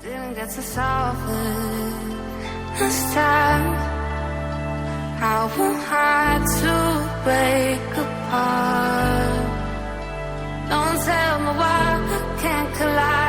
Didn't get to solve it this time. I won't hide to break apart. Don't tell me why I can't collide.